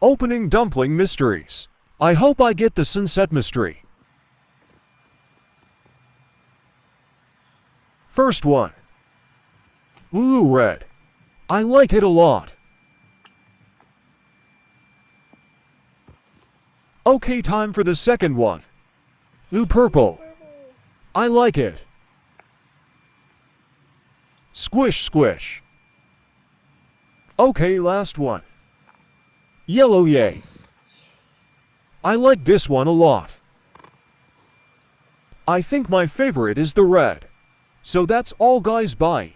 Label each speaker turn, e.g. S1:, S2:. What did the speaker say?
S1: Opening dumpling mysteries. I hope I get the sunset mystery. First one. Ooh, red. I like it a lot. Okay, time for the second one. Ooh, purple. I like it. Squish, squish. Okay, last one. Yellow, yay. I like this one a lot. I think my favorite is the red. So that's all, guys. Bye.